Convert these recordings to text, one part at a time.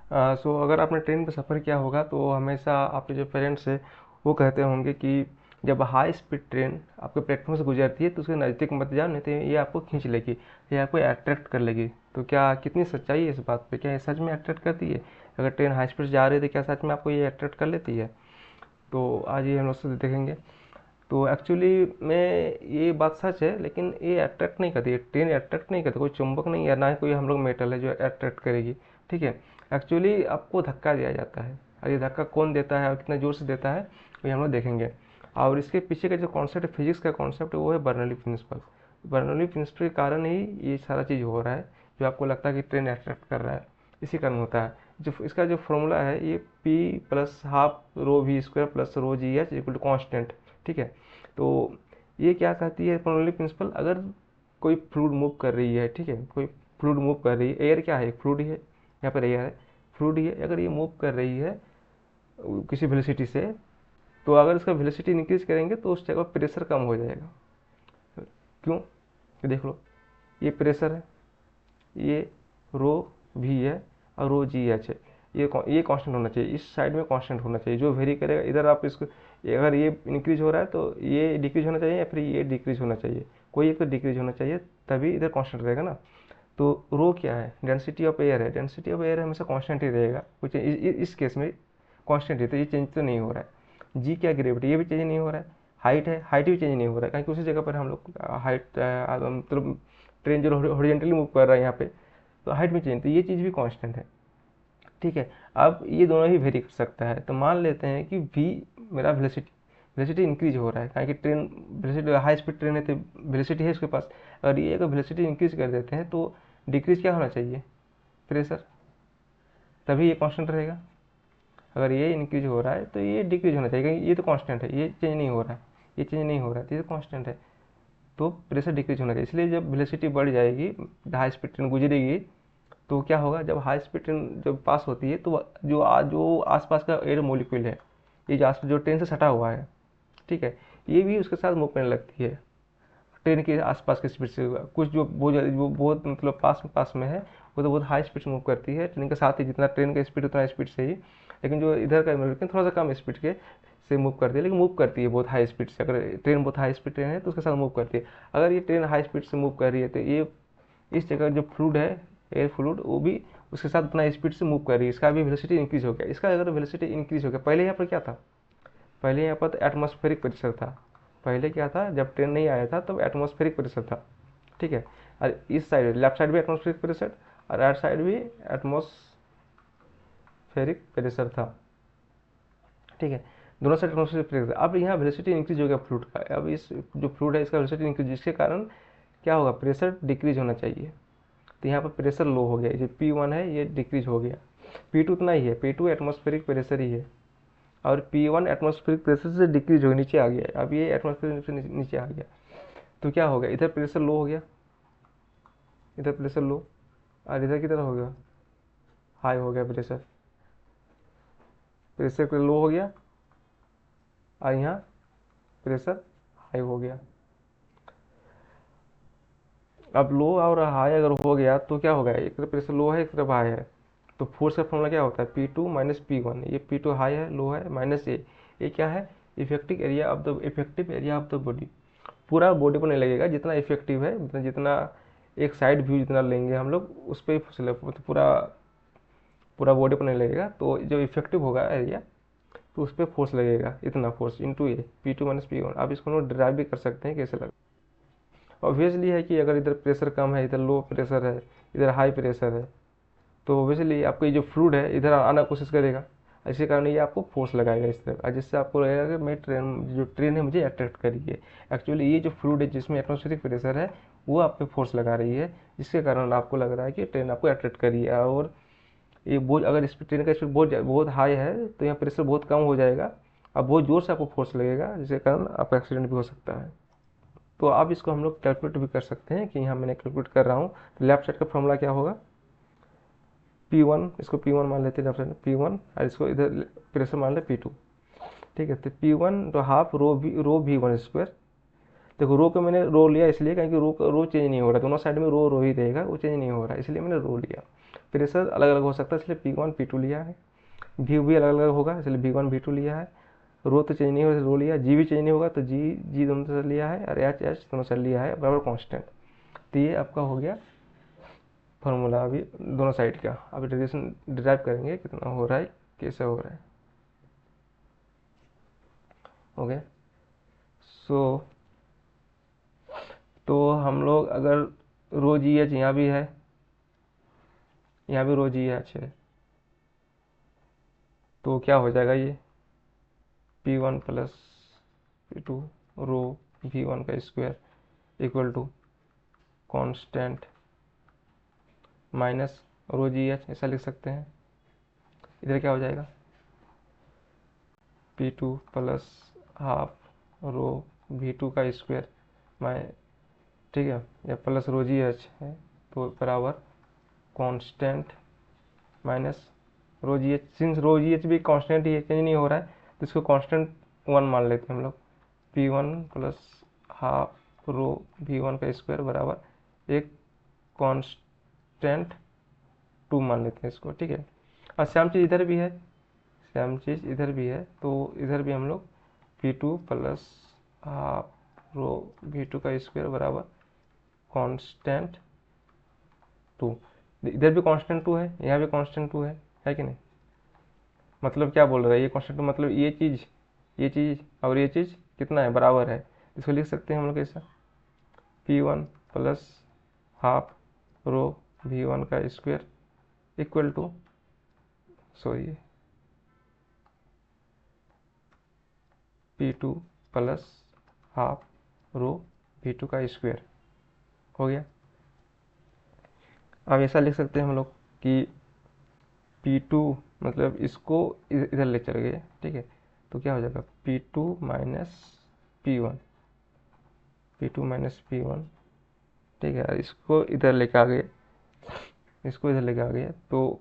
सो अगर आपने ट्रेन पर सफ़र किया होगा तो हमेशा आपके जो पेरेंट्स है वो कहते होंगे कि जब हाई स्पीड ट्रेन आपके प्लेटफॉर्म से गुजरती है तो उसके नज़दीक मत जाओ, नहीं तो ये आपको खींच लेगी, ये आपको अट्रैक्ट कर लेगी। तो क्या कितनी सच्चाई है इस बात पे? क्या ये सच में अट्रैक्ट करती है? अगर ट्रेन हाई स्पीड से जा रही है तो क्या सच में आपको ये अट्रैक्ट कर लेती है? तो आज ये हम लोग से देखेंगे। तो एक्चुअली में ये बात सच है, लेकिन ये अट्रैक्ट नहीं करती है, ट्रेन अट्रैक्ट नहीं करती, कोई चुंबक नहीं है, ना ही कोई हम लोग मेटल है जो अट्रैक्ट करेगी। ठीक है। एक्चुअली आपको धक्का दिया जाता है, और ये धक्का कौन देता है और कितना ज़ोर से देता है ये हम लोग देखेंगे। और इसके पीछे का जो कॉन्सेप्ट है, फिजिक्स का कॉन्सेप्ट है, वो है बर्नौली प्रिंसिपल। बर्नौली प्रिंसिपल के कारण ही ये सारा चीज़ हो रहा है, जो आपको लगता है कि ट्रेन अट्रैक्ट कर रहा है, इसी कारण होता है। जो इसका जो फॉर्मूला है, ये P plus half rho V square plus rho ji H equal to constant. ठीक है। तो ये क्या कहती है बर्नौली प्रिंसिपल? अगर कोई फ्लूइड मूव कर रही है, ठीक है, कोई फ्लूइड मूव कर रही है, एयर क्या है, एक फ्लूइड ही है, यहाँ पर एयर है, फ्लूइड ही है, अगर ये मूव कर रही है किसी वेलोसिटी से, तो अगर इसका वेलोसिटी इंक्रीज करेंगे तो उस जगह प्रेशर कम हो जाएगा। क्यों? ये देख लो, ये प्रेशर है, ये रो भी है और रो जी एच है, ये कांस्टेंट होना चाहिए, इस साइड में कांस्टेंट होना चाहिए, जो वेरी करेगा इधर आप इसको, अगर ये इंक्रीज हो रहा है तो ये डिक्रीज होना चाहिए, या फिर ये डिक्रीज होना चाहिए, कोई एक तो डिक्रीज होना चाहिए, तभी इधर कांस्टेंट रहेगा ना। तो रो क्या है? डेंसिटी ऑफ एयर है, डेंसिटी ऑफ एयर हमेशा कांस्टेंट ही रहेगा, कुछ इस केस में कांस्टेंट है, तो ये चेंज तो नहीं हो रहा है। जी क्या? ग्रेविटी, ये भी चेंज नहीं हो रहा है। हाइट है, हाइट भी चेंज नहीं हो रहा है, क्योंकि उसी जगह पर हम लोग हाइट, मतलब ट्रेन जो हॉरिजेंटली मूव कर रहा है यहाँ पे, तो हाइट में चेंज, तो ये चीज़ भी कांस्टेंट है। ठीक है। अब ये दोनों ही वेरी कर सकता है, तो मान लेते हैं कि वी मेरा वेलोसिटी वेलोसिटी इंक्रीज हो रहा है, कारण कि train velocity high speed train है तो वेलोसिटी है उसके पास। अगर ये अगर वेलोसिटी इंक्रीज कर देते हैं तो डिक्रीज क्या होना चाहिए? प्रेशर, तभी ये कांस्टेंट रहेगा। अगर ये इंक्रीज हो रहा है तो ये डिक्रीज होना चाहिए, क्योंकि ये तो कांस्टेंट है, ये चेंज नहीं हो रहा है, ये चेंज नहीं हो रहा है, तो ये तो कांस्टेंट है, तो प्रेशर डिक्रीज होना चाहिए। इसलिए जब वेलोसिटी बढ़ जाएगी, हाई स्पीड ट्रेन गुजरेगी, तो क्या होगा, जब हाई स्पीड ट्रेन जब पास होती है तो जो आसपास का एयर मोलिक्यूल है, ये जो जो ट्रेन से सटा हुआ है, ठीक है, ये भी उसके साथ मूव करने लगती है ट्रेन के आसपास की स्पीड से। कुछ जो बहुत मतलब पास में है, वो तो बहुत हाई स्पीड से मूव करती है ट्रेन के साथ ही, जितना ट्रेन का स्पीड उतना स्पीड से ही। लेकिन जो इधर का मोलिक्यूल थोड़ा सा कम स्पीड के से मूव करती है, लेकिन मूव करती है बहुत हाई स्पीड से। अगर ट्रेन बहुत हाई स्पीड ट्रेन है तो उसके साथ मूव करती है। अगर ये ट्रेन हाई स्पीड से मूव कर रही है तो ये इस जगह जो फ्लूड है, एयर फ्लूड, वो भी उसके साथ उतना स्पीड से मूव कर रही है, इसका भी वेलोसिटी इंक्रीज हो गया। इसका अगर वेलोसिटी इंक्रीज हो गया, पहले यहाँ पर क्या था? पहले यहाँ पर एटमॉस्फेरिक प्रेशर था। पहले क्या था, जब ट्रेन नहीं आया था तब एटमॉस्फेरिक प्रेशर था। ठीक है। और इस साइड लेफ्ट साइड भी एटमॉस्फेरिक प्रेशर, और राइट साइड भी एटमॉस्फेरिक प्रेशर था। ठीक है। दोनों साइड एटमॉस्फेरिक प्रेशर। अब यहाँ वेलोसिटी इंक्रीज हो गया फ्लूड का, अब इस जो फ्लूड है इसका वेलोसिटी इंक्रीज, जिसके कारण क्या होगा, प्रेशर डिक्रीज होना चाहिए। तो यहाँ पर प्रेशर लो हो गया, जो P1 है ये डिक्रीज हो गया। P2 उतना ही है, P2 एटमॉस्फेरिक प्रेशर ही है, और P1 एटमॉस्फेरिक प्रेशर से डिक्रीज हो नीचे आ गया। अब ये एटमॉस्फेरिक से नीचे आ गया, तो क्या हो गया, इधर प्रेशर लो हो गया, इधर प्रेशर लो, और इधर किधर हो गया, हाई हो गया प्रेशर। प्रेशर लो हो गया और यहाँ प्रेशर हाई हो गया। अब लो और हाई अगर हो गया तो क्या होगा, एक तरफ प्रेशर लो है, एक तरफ हाई है, तो फोर्स का फॉर्मूला क्या होता है, P2 माइनस P1। ये P2 हाई है, लो है, माइनस ये क्या है, effective area of the body. पूरा बॉडी पर नहीं लगेगा, जितना इफेक्टिव है, जितना एक साइड व्यू जितना लेंगे हम लोग उस पर ही तो पूरा पूरा बॉडी पर नहीं लगेगा, तो जो इफेक्टिव होगा एरिया, तो उस पर फोर्स लगेगा, इतना फोर्स इंटू ये P2 माइनस P1। आप इसको नोट ड्राइव भी कर सकते हैं कैसे लगा। ऑब्वियसली है कि अगर इधर प्रेशर कम है, इधर लो प्रेशर है, इधर हाई प्रेशर है, तो ऑब्वियसली आपको ये जो फ्लूइड है इधर आना कोशिश करेगा, इसी कारण ये आपको फोर्स लगाएगा इस तरफ, जिससे आपको लगेगा कि मैं जो ट्रेन है मुझे अट्रैक्ट कर रही है। एक्चुअली ये जो फ्लूइड है जिसमें एटमॉस्फेरिक प्रेशर है, वो आप पे फोर्स लगा रही है, जिसके कारण आपको लग रहा है कि ट्रेन आपको अट्रैक्ट कर रही है। और ये बोझ, अगर इस ट्रेन का स्पीड बहुत बहुत हाई है तो यहाँ प्रेशर बहुत कम हो जाएगा, अब बहुत ज़ोर से आपको फोर्स लगेगा, जिसके कारण आपका एक्सीडेंट भी हो सकता है। तो आप इसको हम लोग कैलकुलेट भी कर सकते हैं, कि यहाँ मैंने कैलकुलेट कर रहा हूँ। तो लेफ्ट साइड का फॉर्मूला क्या होगा, P1, इसको P1 मान लेते हैं लेफ्ट साइड में P1, और इसको इधर प्रेशर मान ले P2। ठीक है। तो P1 तो हाफ रो भी वन स्क्वायर। देखो रो को मैंने रो लिया इसलिए क्योंकि रो चेंज नहीं हो रहा, दोनों साइड में रो ही रहेगा, वो चेंज नहीं हो रहा, इसलिए मैंने रो लिया। प्रेशर अलग अलग हो सकता है, इसलिए P1 P2 लिया है। व्यू भी अलग अलग होगा, इसलिए V1 V2 लिया है। रो तो चेंज नहीं होगा, रो लिया। जी भी चेंज नहीं होगा, तो जी दोनों से लिया है, और एच दोनों से लिया है, बराबर कांस्टेंट। तो ये आपका हो गया फॉर्मूला अभी दोनों साइड का। अब डेरिवेशन डिराइव करेंगे कितना हो रहा है, कैसे हो रहा है। ओके, सो तो हम लोग अगर रो जी एच यहाँ भी है, यहाँ भी रो जी एच है, तो क्या हो जाएगा ये P1 plus P2 rho V1 का square equal to constant minus rho ji H, ऐसा लिख सकते हैं। इधर क्या हो जाएगा P2 plus half rho V2 का स्क्वायर माइ, ठीक है, या प्लस रो जी एच है, तो बराबर कांस्टेंट माइनस रो जी एच। सिंस रो जी एच भी कांस्टेंट ही है, चेंज नहीं हो रहा है, तो इसको कांस्टेंट 1 मान लेते हैं हम लोग। P1 plus half rho V1 का स्क्वायर बराबर एक कांस्टेंट 2 मान लेते हैं इसको, ठीक है। और सेम चीज़ इधर भी है, सेम चीज़ इधर भी है, तो इधर भी हम लोग P2 plus half rho V2 का स्क्वायर बराबर कांस्टेंट 2। इधर भी कांस्टेंट 2 है, यहाँ भी कांस्टेंट 2 है कि नहीं। मतलब क्या बोल रहा है ये कांस्टेंट 2, मतलब ये चीज़ और ये चीज़ कितना है, बराबर है। इसको लिख सकते हैं हम लोग ऐसा, P1 plus half rho V1 का square equal to, sorry, P2 plus half rho V2 का स्क्वायर हो गया। अब ऐसा लिख सकते हैं हम लोग कि P2 मतलब इसको इधर ले चल गए, ठीक है, तो क्या हो जाएगा P2 minus P1, P2 minus P1, ठीक है। इसको इधर लेके आ गए, इसको इधर लेके आ गए, तो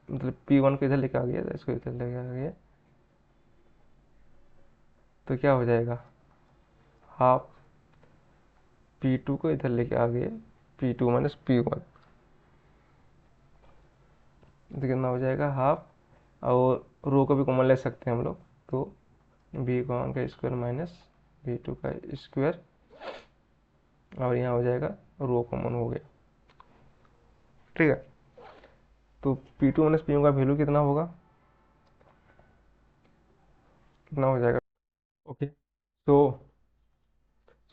मतलब P1 को इधर लेके आ गया, इसको इधर लेके आ गया, तो क्या हो जाएगा हाफ P2 को इधर लेके आ गए, P2 माइनस P1, तो कितना हो जाएगा हाफ, और रो को भी कॉमन ले सकते हैं हम लोग, तो V1 का स्क्वायर माइनस V2 का स्क्वायर, और यहाँ हो जाएगा रो कॉमन हो गया, ठीक है। तो P2 माइनस P1 का वैल्यू कितना होगा, कितना हो जाएगा। ओके, तो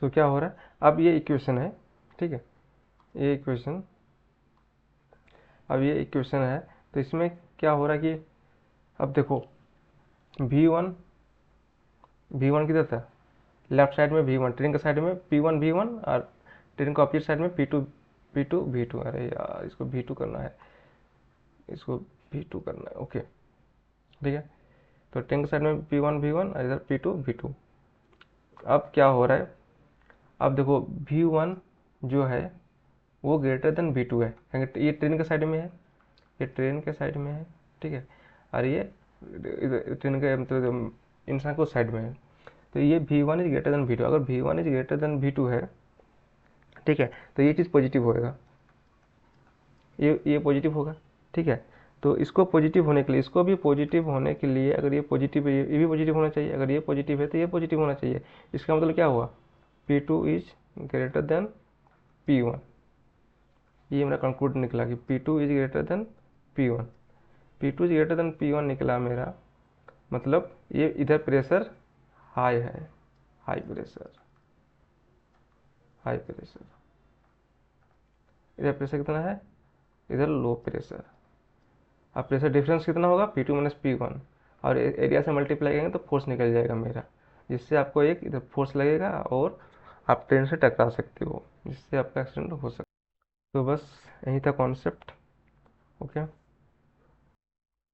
क्या हो रहा है, अब ये इक्वेशन है, ठीक है, ये इक्वेशन, अब ये इक्वेशन है, तो इसमें क्या हो रहा है कि अब देखो V1 किधर था, लेफ्ट साइड में V1, ट्रेन के साइड में P1 V1, और ट्रेन के अपोजिट साइड में P2 V2। अरे यार इसको V2 करना है, इसको V2 करना है, ओके, ठीक है। तो ट्रेन के साइड में P1 V1 और इधर P2 V2। अब क्या हो रहा है, अब देखो V1 जो है वो ग्रेटर देन V2 है, ये ट्रेन के साइड में है, ये ट्रेन के साइड में है, ठीक है, और ये ट्रेन के मतलब इंसान को साइड में है, तो ये V1 is greater than V2। अगर V1 is greater than V2 है, ठीक है, तो ये चीज़ पॉजिटिव होएगा, ये पॉजिटिव होगा, ठीक है। तो इसको पॉजिटिव होने के लिए, इसको भी पॉजिटिव होने के लिए, अगर ये पॉजिटिव है ये भी पॉजिटिव होना चाहिए, अगर ये पॉजिटिव है तो ये पॉजिटिव होना चाहिए। इसका मतलब क्या हुआ, P2 is greater than P1, ये मेरा कंक्लूड निकला कि P2 is greater than P1। P2 is greater than P1 निकला मेरा, मतलब ये इधर प्रेशर हाई है, हाई प्रेशर, हाई प्रेशर, इधर प्रेशर कितना है, इधर लो प्रेशर। अब प्रेशर डिफरेंस कितना होगा, P2 माइनस P1, और एरिया से मल्टीप्लाई करेंगे तो फोर्स निकल जाएगा मेरा, जिससे आपको एक इधर फोर्स लगेगा और आप ट्रेन से टकरा सकते हो, जिससे आपका एक्सीडेंट हो सकता है। तो बस यही था कॉन्सेप्ट, ओके।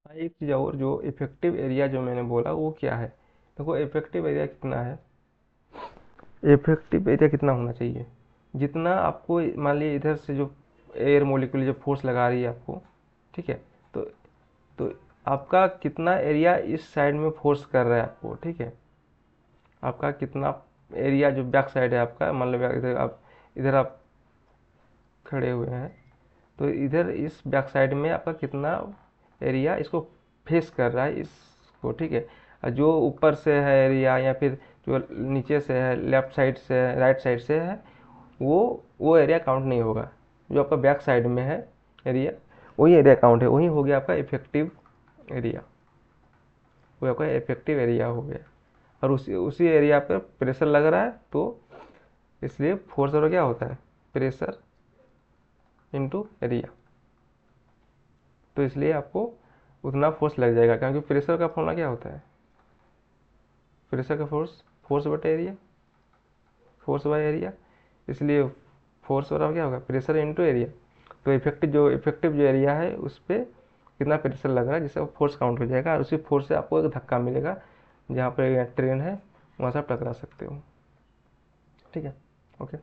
एक चीज़ और, जो इफेक्टिव एरिया जो मैंने बोला वो क्या है, देखो इफेक्टिव एरिया कितना है, इफेक्टिव एरिया कितना होना चाहिए, जितना आपको मान लीजिए इधर से जो एयर मोलिक्यूल जो फोर्स लगा रही है आपको, ठीक है, तो तो आपका कितना एरिया इस साइड में फोर्स कर रहा है आपको, ठीक है, आपका कितना एरिया जो बैक साइड है आपका, मान लो इधर आप खड़े हुए हैं, तो इधर इस बैक साइड में आपका कितना एरिया इसको फेस कर रहा है इसको, ठीक है। और जो ऊपर से है एरिया या फिर जो नीचे से है, लेफ्ट साइड से है, राइट साइड से है, वो एरिया काउंट नहीं होगा। जो आपका बैक साइड में है एरिया, वही एरिया काउंट है, वही हो गया आपका इफेक्टिव एरिया, वो आपका इफेक्टिव एरिया हो गया। और उसी उसी एरिया पर प्रेशर लग रहा है, तो इसलिए फोर्स और क्या होता है, प्रेशर इनटू एरिया। तो इसलिए आपको उतना फोर्स लग जाएगा, क्योंकि प्रेशर का फॉर्मूला क्या होता है, प्रेशर का फोर्स, फोर्स बटे एरिया, फोर्स बाय एरिया। इसलिए फोर्स बराबर क्या होगा, प्रेशर इनटू एरिया। तो इफेक्टिव जो एरिया है उस पर कितना प्रेशर लग रहा है, जिससे फोर्स काउंट हो जाएगा। और उसी फोर्स से आपको एक धक्का मिलेगा, जहाँ पर ट्रेन है वहाँ से आप टकरा सकते हो, ठीक है। ओके।